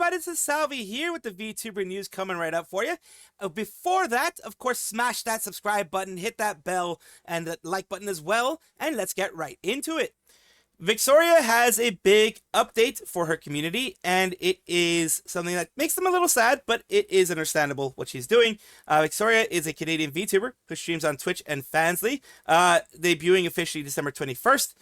everybody, this is Salvi here with the VTuber news coming right up for you. Before that, of course, smash that subscribe button, hit that bell, and the like button as well, and let's get right into it. Vexoria has a big update for her community, and it is something that makes them a little sad, but it is understandable what she's doing. Vexoria is a Canadian VTuber who streams on Twitch and Fansly, debuting officially December 21st.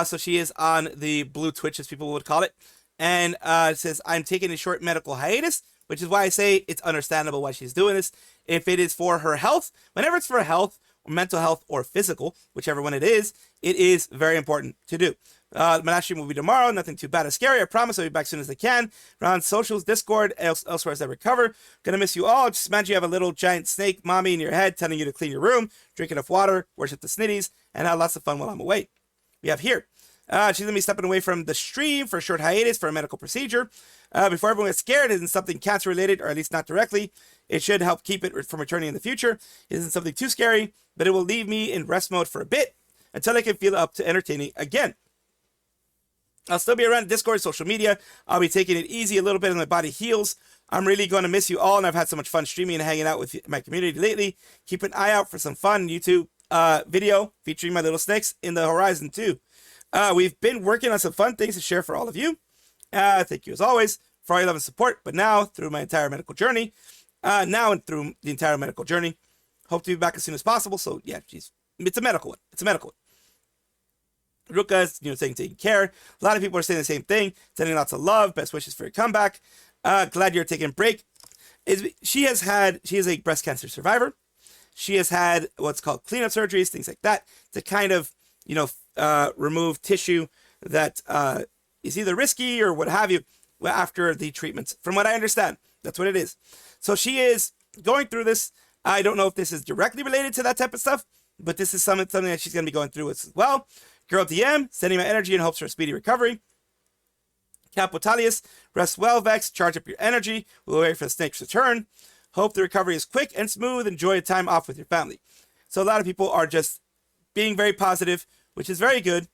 So she is on the blue Twitch, as people would call it. And it says, I'm taking a short medical hiatus, which is why I say it's understandable why she's doing this. If it is for her health, whenever it's for health, or mental health, or physical, whichever one it is very important to do. My last stream will be tomorrow. Nothing too bad or scary. I promise I'll be back as soon as I can. Around socials, Discord, elsewhere as I recover. Gonna miss you all. Just imagine you have a little giant snake mommy in your head telling you to clean your room, drink enough water, worship the snitties, and have lots of fun while I'm away. We have here. She's going to be stepping away from the stream for a short hiatus for a medical procedure. Before everyone gets scared, it isn't something cancer related, or at least not directly. It should help keep it from returning in the future. It isn't something too scary, but it will leave me in rest mode for a bit until I can feel up to entertaining again. I'll still be around Discord, social media. I'll be taking it easy a little bit as my body heals. I'm really going to miss you all, and I've had so much fun streaming and hanging out with my community lately. Keep an eye out for some fun YouTube video featuring my little snakes in the horizon too. We've been working on some fun things to share for all of you. Thank you as always for all your love and support. But now, through my entire medical journey, hope to be back as soon as possible. So yeah, it's a medical one. It's a medical one. Ruka's, saying taking care. A lot of people are saying the same thing, sending lots of love, best wishes for your comeback. Glad you're taking a break. She is a breast cancer survivor. She has had what's called cleanup surgeries, things like that, to kind of, remove tissue that is either risky or what have you after the treatments. From what I understand, that's what it is. So she is going through this. I don't know if this is directly related to that type of stuff, but this is something that she's going to be going through as well. Girl DM, sending my energy in hopes for a speedy recovery. Capotalius, rest well, Vex, charge up your energy. We'll wait for the snake's return. Hope the recovery is quick and smooth. Enjoy a time off with your family. So a lot of people are just being very positive, which is very good.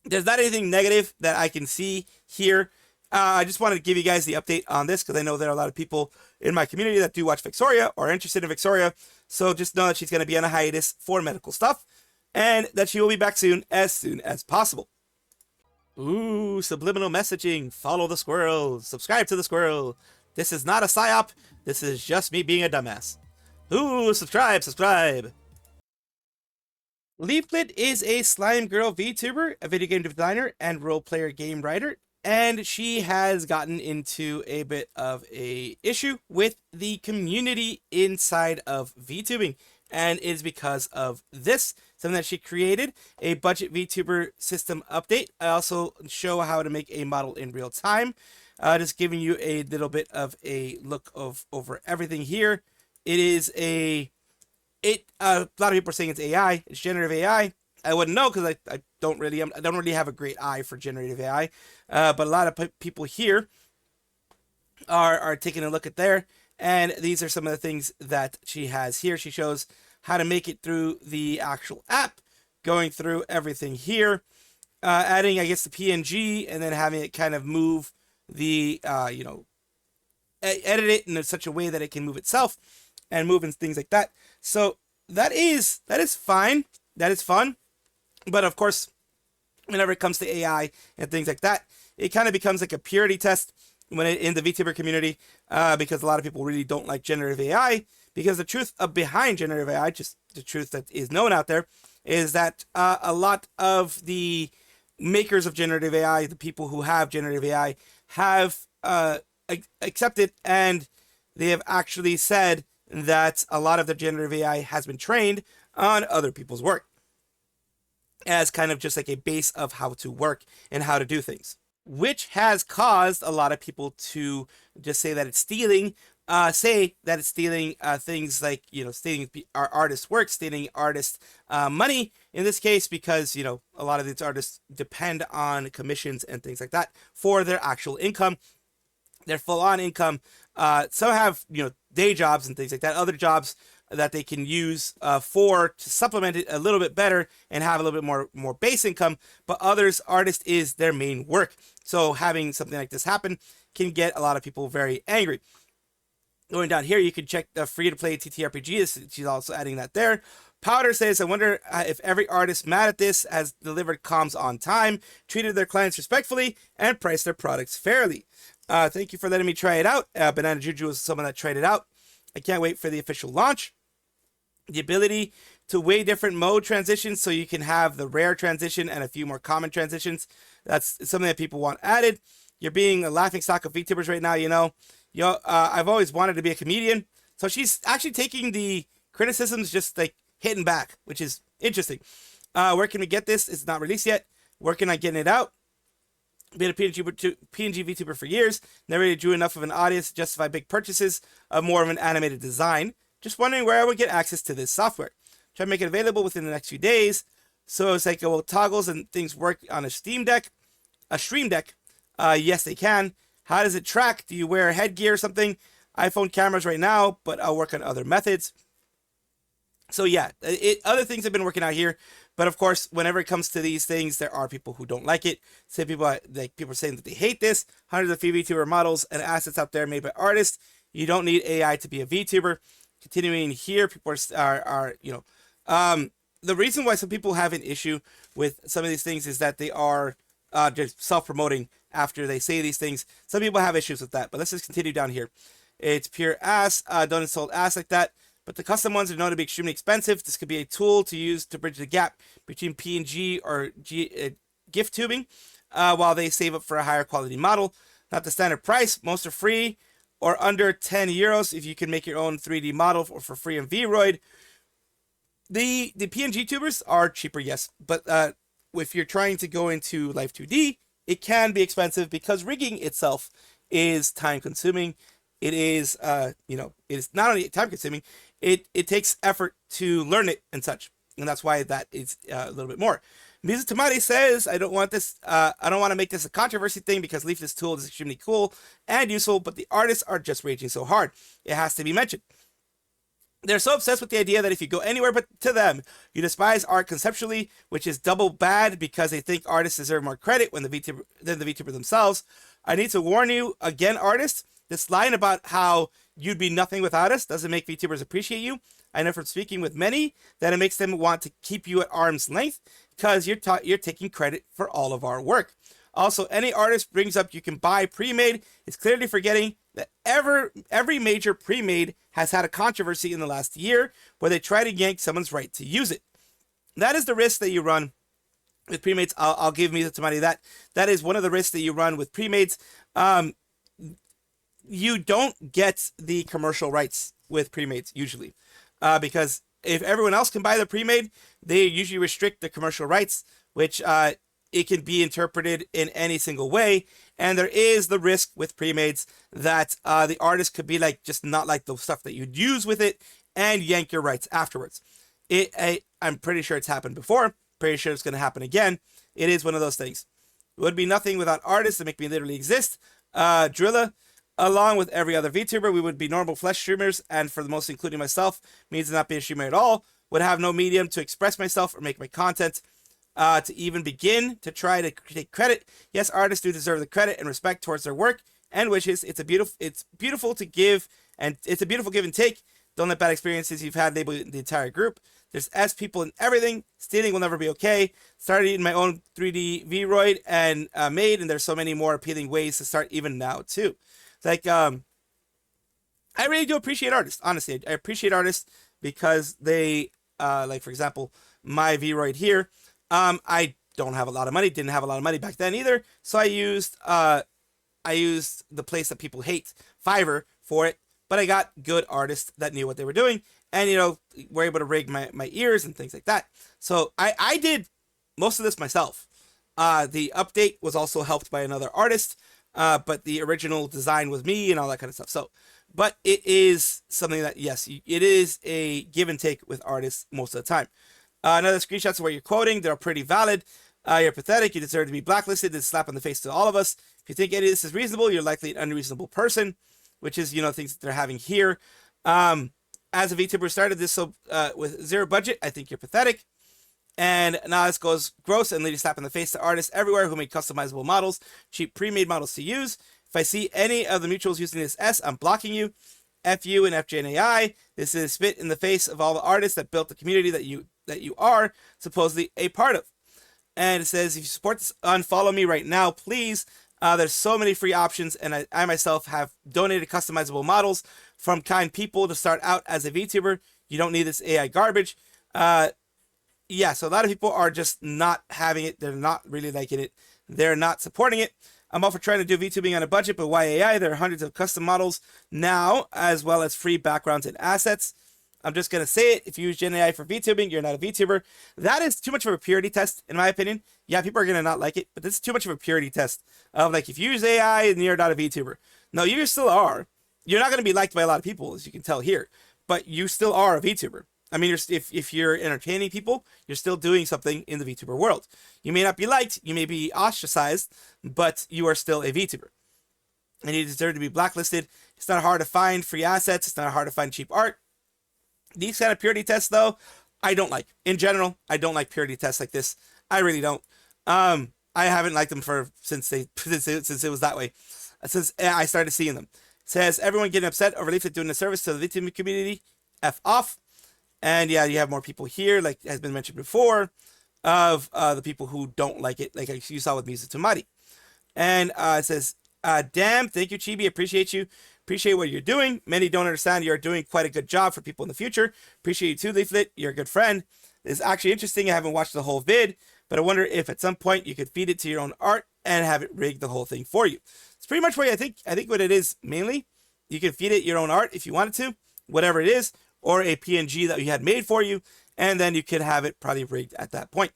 There's not anything negative that I can see here. I just wanted to give you guys the update on this because I know there are a lot of people in my community that do watch Vexoria or are interested in Vexoria. So just know that she's going to be on a hiatus for medical stuff and that she will be back soon as possible. Ooh, subliminal messaging. Follow the squirrel. Subscribe to the squirrel. This is not a psyop. This is just me being a dumbass. Ooh, subscribe. Leaflit is a slime girl VTuber, a video game designer and role player game writer, and she has gotten into a bit of a issue with the community inside of VTubing, and it's because of this, something that she created, a budget VTuber system update. I also show how to make a model in real time. Just giving you a little bit of a look over everything here. It is a lot of people are saying it's AI. It's generative AI. I wouldn't know because I don't really have a great eye for generative AI. But a lot of people here are taking a look at there, and these are some of the things that she has here. She shows how to make it through the actual app, going through everything here, adding I guess the PNG, and then having it kind of move the edit it in such a way that it can move itself and move and things like that. So that is fine. That is fun. But of course, whenever it comes to AI and things like that, it kind of becomes like a purity test in the VTuber community, because a lot of people really don't like generative AI, because the truth behind generative AI, just the truth that is known out there, is that a lot of the makers of generative AI, the people who have generative AI, have accepted, and they have actually said that a lot of the generative AI has been trained on other people's work as kind of just like a base of how to work and how to do things, which has caused a lot of people to just say that it's stealing, things like, stealing our artists' work, stealing artists' money in this case, because, a lot of these artists depend on commissions and things like that for their actual income, their full-on income. Some have, day jobs and things like that. Other jobs that they can use to supplement it a little bit better and have a little bit more base income. But others, artist is their main work. So having something like this happen can get a lot of people very angry. Going down here, you can check the free-to-play TTRPG. She's also adding that there. Powder says, I wonder if every artist mad at this has delivered comms on time, treated their clients respectfully, and priced their products fairly. Thank you for letting me try it out. Banana Juju was someone that tried it out. I can't wait for the official launch. The ability to way different mode transitions, so you can have the rare transition and a few more common transitions. That's something that people want added. You're being a laughingstock of VTubers right now, you know. I've always wanted to be a comedian. So she's actually taking the criticisms just like hitting back, which is interesting. Where can we get this? It's not released yet. Working on getting it out. Been a PNG VTuber for years. Never really drew enough of an audience to justify big purchases of more of an animated design. Just wondering where I would get access to this software. Try to make it available within the next few days. So it's like, well, toggles and things work on a Stream Deck. Yes, they can. How does it track? Do you wear headgear or something? iPhone cameras right now, but I'll work on other methods. So yeah, other things have been working out here. But of course, whenever it comes to these things, there are people who don't like it. Say people are saying that they hate this. Hundreds of VTuber models and assets out there made by artists. You don't need AI to be a VTuber. Continuing here, people are the reason why some people have an issue with some of these things is that they are just self-promoting after they say these things. Some people have issues with that, but let's just continue down here. It's pure ass. Don't insult ass like that. But the custom ones are known to be extremely expensive. This could be a tool to use to bridge the gap between PNG or GIF tubing while they save up for a higher quality model. Not the standard price. Most are free or under 10 euros if you can make your own 3D model for free in Vroid. The PNG tubers are cheaper, yes. But if you're trying to go into Live 2D, it can be expensive because rigging itself is time consuming. It is, it is not only time consuming, it takes effort to learn it and such. And that's why that is a little bit more. Misa Tamari says, I don't want to make this a controversy thing because Leaflit's tool is extremely cool and useful, but the artists are just raging so hard. It has to be mentioned. They're so obsessed with the idea that if you go anywhere but to them, you despise art conceptually, which is double bad because they think artists deserve more credit than the VTuber themselves. I need to warn you again, artists. This line about how you'd be nothing without us doesn't make VTubers appreciate you. I know from speaking with many that it makes them want to keep you at arm's length because you're taking credit for all of our work. Also, any artist brings up you can buy pre-made is clearly forgetting that every major pre-made has had a controversy in the last year where they try to yank someone's right to use it. That is the risk that you run with pre-mades. I'll give me the money. That is one of the risks that you run with pre-mades. You don't get the commercial rights with pre-mades usually because if everyone else can buy the pre-made, they usually restrict the commercial rights, which it can be interpreted in any single way. And there is the risk with pre-mades that the artist could be like just not like the stuff that you'd use with it and yank your rights afterwards. I'm pretty sure it's happened before. Pretty sure it's going to happen again. It is one of those things. It would be nothing without artists that make me literally exist. Drilla, along with every other VTuber, we would be normal flesh streamers, and for the most, including myself, means to not be a streamer at all. Would have no medium to express myself or make my content. To even begin to try to take credit. Yes, artists do deserve the credit and respect towards their work and wishes. It's beautiful to give, and it's a beautiful give and take. Don't let bad experiences you've had label the entire group. There's S people in everything. Stealing will never be okay. Started in my own 3D Vroid and made, and there's so many more appealing ways to start even now too. It's like I really do appreciate artists. Honestly, I appreciate artists because they like for example my Vroid here. I don't have a lot of money, didn't have a lot of money back then either. So I used the place that people hate, Fiverr, for it. But I got good artists that knew what they were doing and, were able to rig my ears and things like that. So I did most of this myself. The update was also helped by another artist, but the original design was me and all that kind of stuff. So, but it is something that, yes, it is a give and take with artists most of the time. Another screenshots of where you're quoting, they're pretty valid. You're pathetic. You deserve to be blacklisted and slap on the face to all of us. If you think any of this is reasonable, you're likely an unreasonable person, which is, things that they're having here. I as a VTuber started this with zero budget, I think you're pathetic. And now this goes gross and lead a slap in the face to artists everywhere who make customizable models, cheap pre-made models to use. If I see any of the mutuals using this S, I'm blocking you. F you and FJNAI. This is a spit in the face of all the artists that built the community that you are supposedly a part of. And it says, if you support this, unfollow me right now, please. There's so many free options, and I myself have donated customizable models from kind people to start out as a VTuber. You don't need this AI garbage. Yeah, so a lot of people are just not having it. They're not really liking it. They're not supporting it. I'm all for trying to do VTubing on a budget, but why AI? There are hundreds of custom models now, as well as free backgrounds and assets. I'm just going to say it. If you use Gen AI for VTubing, you're not a VTuber. That is too much of a purity test, in my opinion. Yeah, people are going to not like it, but this is too much of a purity test of like, if you use AI and you're not a VTuber. No, you still are. You're not going to be liked by a lot of people, as you can tell here, but you still are a VTuber. I mean, if you're entertaining people, you're still doing something in the VTuber world. You may not be liked, you may be ostracized, but you are still a VTuber. And you deserve to be blacklisted. It's not hard to find free assets. It's not hard to find cheap art. These kind of purity tests, though, I don't like. In general, I don't like purity tests like this. I really don't. I haven't liked them since it was that way. Since I started seeing them. It says, everyone getting upset over Leaflit doing a service to the VTuber community. F off. And yeah, you have more people here, like has been mentioned before, of the people who don't like it, like you saw with Misa Tamari. And it says, damn, thank you, Chibi, appreciate you. Appreciate what you're doing. Many don't understand you're doing quite a good job for people in the future. Appreciate you too, Leaflit. You're a good friend. It's actually interesting. I haven't watched the whole vid, but I wonder if at some point you could feed it to your own art and have it rig the whole thing for you. It's pretty much what I think what it is mainly. You can feed it your own art if you wanted to, whatever it is, or a PNG that you had made for you, and then you could have it probably rigged at that point.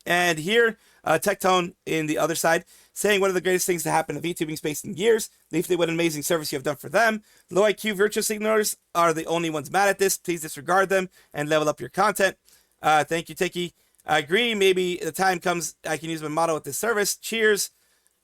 And here, Tectone in the other side, saying one of the greatest things to happen in the VTubing space in years. Leafly, what an amazing service you have done for them. Low IQ virtual signalers are the only ones mad at this. Please disregard them and level up your content. Thank you, Teki. I agree. Maybe the time comes I can use my model with this service. Cheers.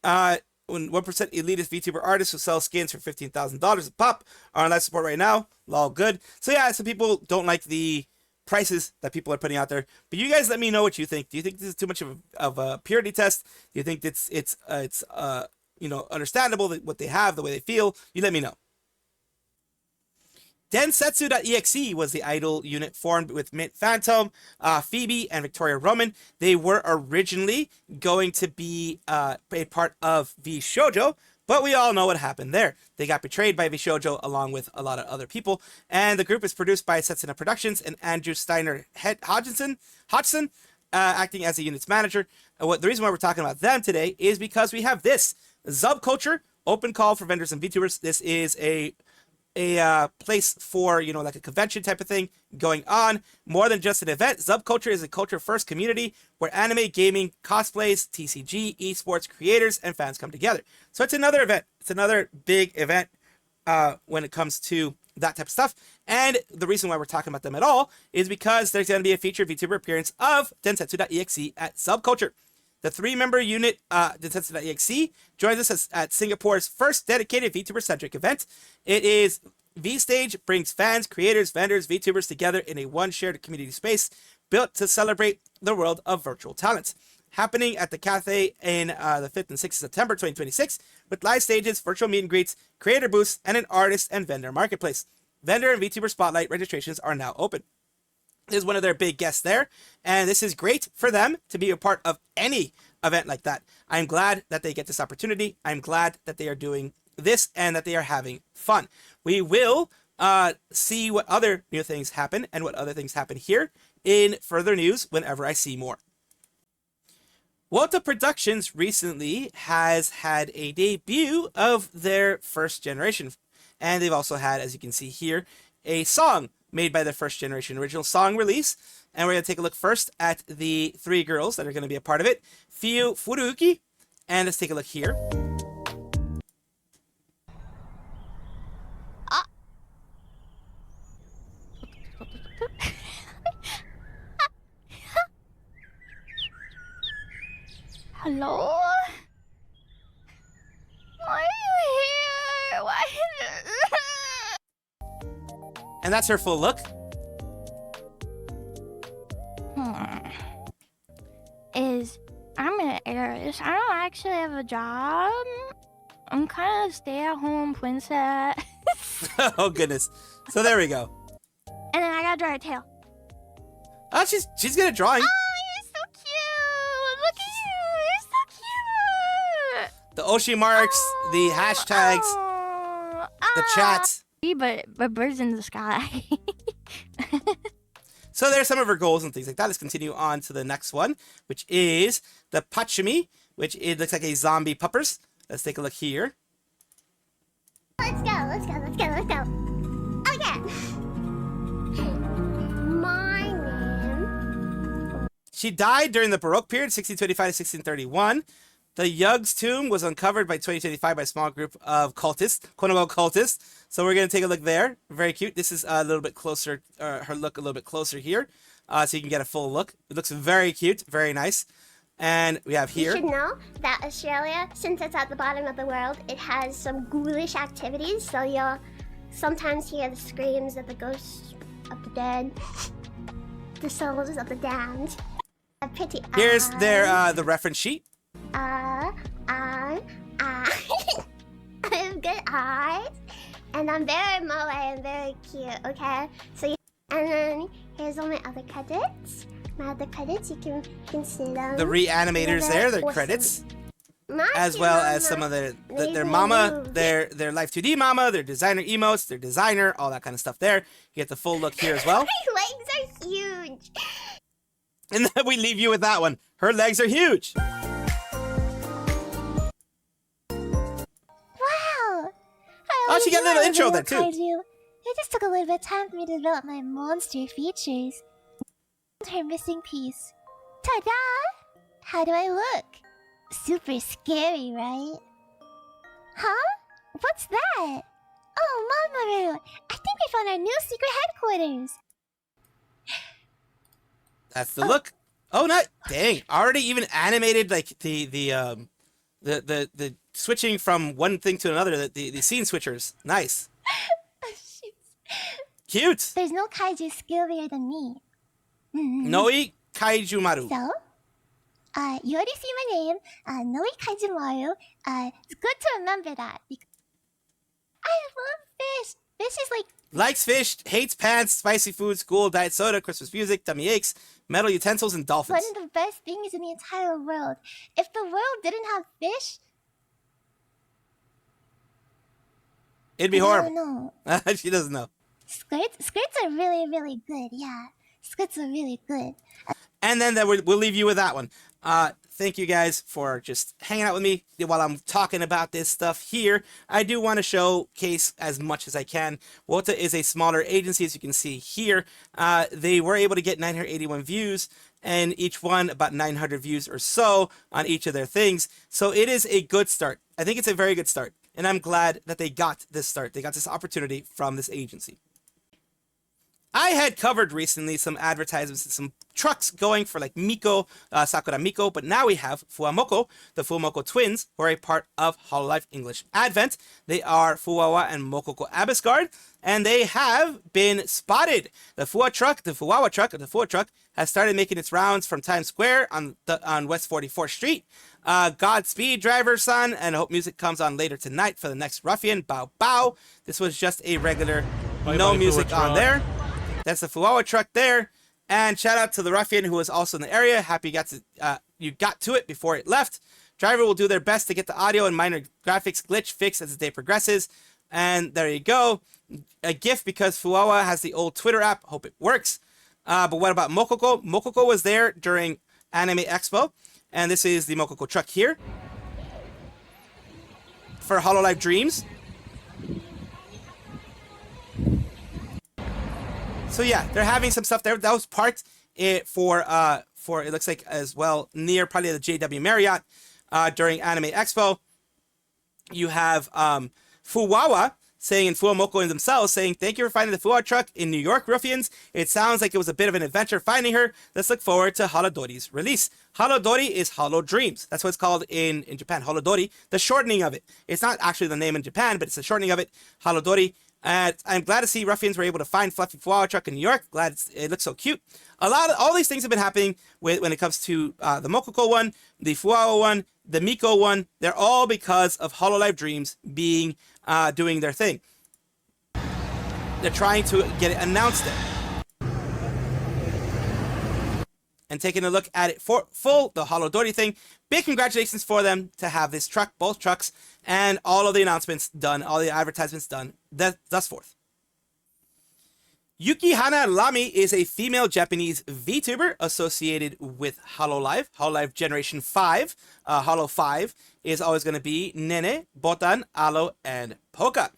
When 1% elitist VTuber artists who sell skins for $15,000 a pop are on live support right now. Lol, good. So yeah, some people don't like the prices that people are putting out there. But you guys let me know what you think. Do you think this is too much of a purity test? Do you think it's understandable that what they have, the way they feel? You let me know. Densetsu.exe was the idol unit formed with Mint Phantom, Phoebe, and Victoria Roman. They were originally going to be a part of vshojo, but we all know what happened there. They got betrayed by vshojo along with a lot of other people, and the group is produced by Setsuna Productions and Andrew Steiner Hodgson, acting as the unit's manager. The reason why we're talking about them today is because we have this Subculture open call for vendors and VTubers. This is a place for, like a convention type of thing going on. More than just an event, Subculture is a culture-first community where anime, gaming, cosplays, TCG, esports, creators, and fans come together. So it's another event. It's another big event when it comes to that type of stuff. And the reason why we're talking about them at all is because there's going to be a featured VTuber appearance of Densetsu.exe at Subculture. The 3-member unit, Densetsu.exe, joins us at Singapore's first dedicated VTuber-centric event. It is V-Stage, brings fans, creators, vendors, VTubers together in a one shared community space built to celebrate the world of virtual talents. Happening at the Cathay in the 5th and 6th of September 2026, with live stages, virtual meet and greets, creator booths, and an artist and vendor marketplace. Vendor and VTuber Spotlight registrations are now open. Is one of their big guests there, and this is great for them to be a part of any event like that. I'm glad that they get this opportunity. I'm glad that they are doing this and that they are having fun. We will see what other new things happen and what other things happen here in further news whenever I see more. Wota Productions recently has had a debut of their first generation, and they've also had, as you can see here, a song made by the first generation original song release. And we're going to take a look first at the 3 girls that are going to be a part of it. Furuuki. And let's take a look here. Hello? Why are you here? Why? And that's her full look. I'm an heiress. I don't actually have a job. I'm kind of a stay-at-home princess. Oh goodness. So there we go. And then I gotta draw her tail. Oh, she's good at drawing. Oh, you're so cute! Look at you! You're so cute! The Oshi marks, the hashtags, the chats. But birds in the sky. So there's some of her goals and things like that. Let's continue on to the next one, which is the Pachimi, which it looks like a zombie puppers. Let's take a look here. Let's go. Oh yeah. My name. She died during the Baroque period, 1625 to 1631. The Yug's tomb was uncovered by 2025 by a small group of cultists, quote-unquote cultists. So we're going to take a look there. Very cute. This is a little bit closer, her look a little bit closer here, so you can get a full look. It looks very cute, very nice. And we have here. You should know that Australia, since it's at the bottom of the world, it has some ghoulish activities. So you'll sometimes hear the screams of the ghosts of the dead, the souls of the damned. Pretty. Here's their the reference sheet. I have good eyes, and I'm very moe and very cute. Okay, so and then here's all my other credits. My other credits, you can see them. The reanimators there, their awesome. credits, My as well mama, as some of their Leaflit mama, moves. their Life 2D mama, their designer emotes, their designer, all that kind of stuff there. You get the full look here as well. My legs are huge. And then we leave you with that one. Her legs are huge. Wow. Oh, she got a little intro there, too. Kaiju. It just took a little bit of time for me to develop my monster features. Her missing piece. Ta-da! How do I look? Super scary, right? Huh? What's that? Oh, Mamoru! I think we found our new secret headquarters! That's the look. Oh, not dang! Already even animated like the switching from one thing to another. The scene switchers. Nice. Cute. There's no kaiju scarier than me. Noi Kaiju Maru. So, you already see my name, Noi Kaijumaru. It's good to remember that. I love fish. Fish is like... Likes fish, hates pants, spicy food, school, diet soda, Christmas music, tummy aches, metal utensils, and dolphins. one of the best things in the entire world. If the world didn't have fish... It'd be I horrible. don't know. She doesn't know. Skirts are really, really good, yeah. Skirts are really good. And then we'll leave you with that one. Thank you guys for just hanging out with me while I'm talking about this stuff here. I do want to showcase as much as I can. Wota is a smaller agency, as you can see here. They were able to get 981 views, and each one about 900 views or so on each of their things. So it is a good start. I think it's a very good start, and I'm glad that they got this start. They got this opportunity from this agency. I had covered recently some advertisements and some trucks going for like Miko, Sakura Miko, but now we have Fuwamoco, the Fuwamoco twins, who are a part of Hololive English Advent. They are Fuwawa and Mokoko Abiscard, and they have been spotted. The Fuwawa truck has started making its rounds from Times Square on West 44th Street. Godspeed, driver son, and I hope music comes on later tonight for the next Ruffian. Bow bow. This was just a regular, no music on there. That's the Fuwawa truck there. And shout out to the Ruffian who was also in the area. Happy you got to it before it left. Driver will do their best to get the audio and minor graphics glitch fixed as the day progresses. And there you go. A gift because Fuwawa has the old Twitter app. Hope it works. But what about Mokoko? Mokoko was there during Anime Expo. And this is the Mokoko truck here for Hololive Dreams. So yeah, they're having some stuff there. That was parked for it looks like as well near probably the JW Marriott during Anime Expo. You have Fuwawa saying, and Fuwamoco in themselves saying, "Thank you for finding the Fuwawa truck in New York, Ruffians. It sounds like it was a bit of an adventure finding her. Let's look forward to Holodori's release." Holodori is Holo Dreams. That's what it's called in Japan. Holodori, the shortening of it. It's not actually the name in Japan, but it's the shortening of it. Holodori. And I'm glad to see ruffians were able to find Fluffy Fuwamoco truck in New York. Glad it looks so cute. All these things have been happening when it comes to the Mokoko one, the Fuwamoco one, the Miko one. They're all because of Hololive Dreams doing their thing. They're trying to get it announced there. And taking a look at it for full, the Holodori thing. Big congratulations for them to have this truck, both trucks, and all of the announcements done, all the advertisements done, thus forth. Yukihana Lamy is a female Japanese VTuber associated with Hololive. Hololive Generation 5, Holo 5, is always going to be Nene, Botan, Alo, and Poka.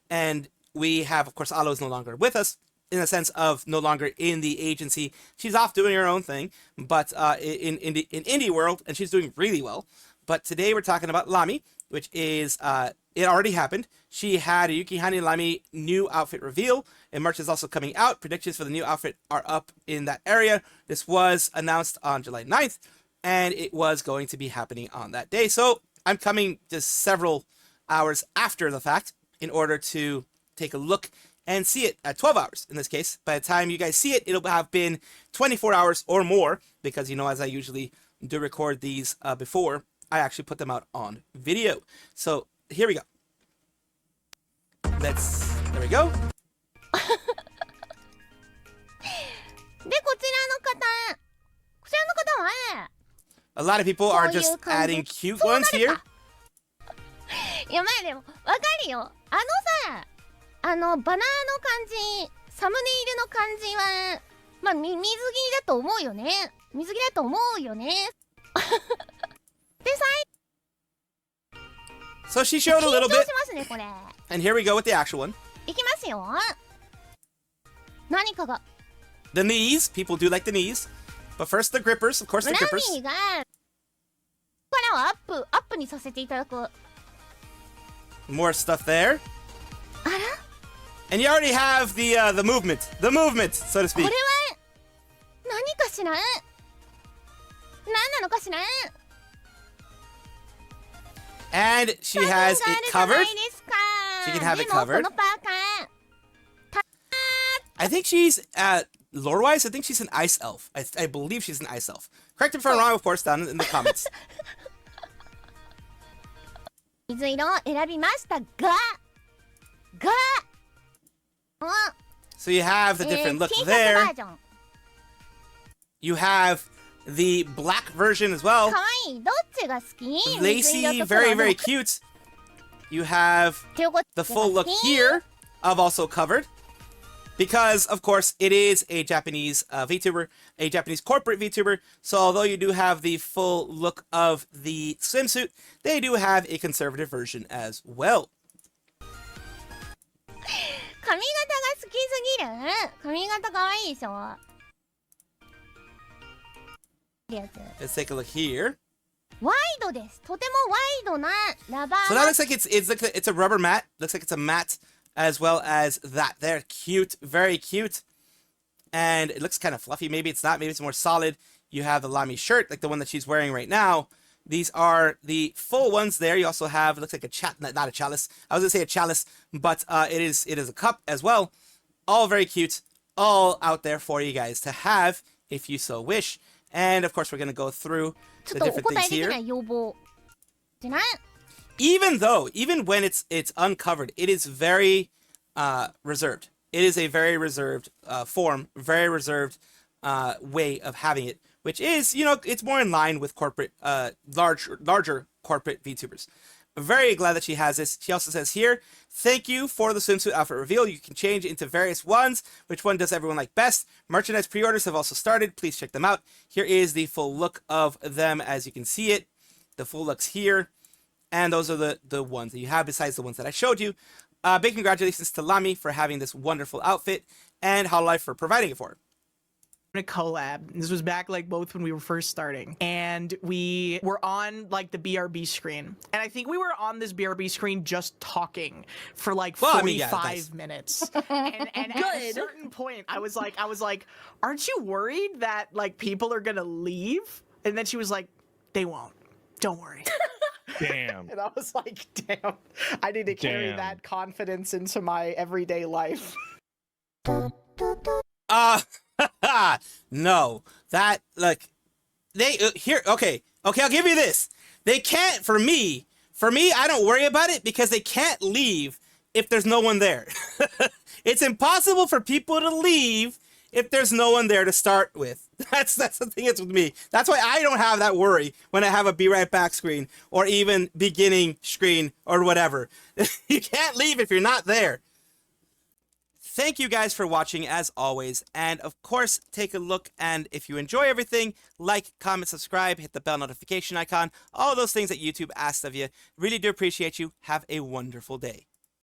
And we have, of course, Alo is no longer with us, in the sense of no longer in the agency. She's off doing her own thing, but in indie world, and she's doing really well. But today we're talking about Lamy, which is, it already happened. She had a Yukihana Lamy new outfit reveal, and merch is also coming out. Predictions for the new outfit are up in that area. This was announced on July 9th, and it was going to be happening on that day. So I'm coming just several hours after the fact in order to take a look and see it at 12 hours in this case. By the time you guys see it, it'll have been 24 hours or more, because, you know, as I usually do record these before I actually put them out on video. So here we go. There we go. A lot of people are just adding cute ones here. いや、まあでも、わかるよ。バナーの感じ、サムネイルの感じは、まあ、水着だと思うよね。水着だと思うよね。で、So she showed a little 緊張 bit, しますね、これ。 and here we go with the actual one. いきますよ。何かが。 The knees, people do like the knees. But first the grippers, of course the ラ grippers. ミーが、これはアップにさせていただく。 More stuff there. あら And you already have the movement, so to こ speak. れは、何かしら何なのかしら And she has it covered. She can have it covered. I think she's, lore-wise, I think she's an ice elf. I believe she's an ice elf. Correct me if I'm wrong, of course, down in the comments. 水色を選びましたが So you have the different look there. You have the black version as well. かわいいどっちが好き Lacy, very, very cute. You have the full look here of also covered. Because, of course, it is a Japanese VTuber, a Japanese corporate VTuber. So although you do have the full look of the swimsuit, they do have a conservative version as well. 髪型が好きすぎる髪型かわいいでしょやつ Let's take a look here. ワイドですとてもワイドなラバー So that looks like it's a rubber mat. Looks like it's a mat as well as that. They're cute, very cute. And it looks kind of fluffy. Maybe it's not. Maybe it's more solid. You have the Lamy shirt, like the one that she's wearing right now. These are the full ones there. You also have, it looks like a not a chalice. I was going to say a chalice, but it is a cup as well. All very cute. All out there for you guys to have if you so wish. And of course, we're going to go through the different things here. Even when it's uncovered, it is very reserved. It is a very reserved form, very reserved way of having it, which is, you know, it's more in line with corporate, larger corporate VTubers. Very glad that she has this. She also says here, thank you for the swimsuit outfit reveal. You can change into various ones. Which one does everyone like best? Merchandise pre-orders have also started. Please check them out. Here is the full look of them as you can see it. The full looks here. And those are the ones that you have besides the ones that I showed you. Big congratulations to Lamy for having this wonderful outfit and Hololive for providing it for her. A collab. This was back like both when we were first starting, and we were on like the BRB screen, and I think we were on this BRB screen just talking for like 45 minutes. And at a certain point, I was like, aren't you worried that like people are gonna leave? And then she was like, they won't. Don't worry. Damn. And I was like, damn, I need to carry Damn. that confidence into my everyday life. No. That, look, they, here, okay, I'll give you this. They can't, for me, I don't worry about it because they can't leave if there's no one there. It's impossible for people to leave if there's no one there to start with. That's the thing is with me. That's why I don't have that worry when I have a be right back screen or even beginning screen or whatever. You can't leave if you're not there. Thank you guys for watching as always, and of course take a look, and if you enjoy everything, like, comment, subscribe, hit the bell notification icon, all those things that YouTube asks of you. Really do appreciate you. Have a wonderful day.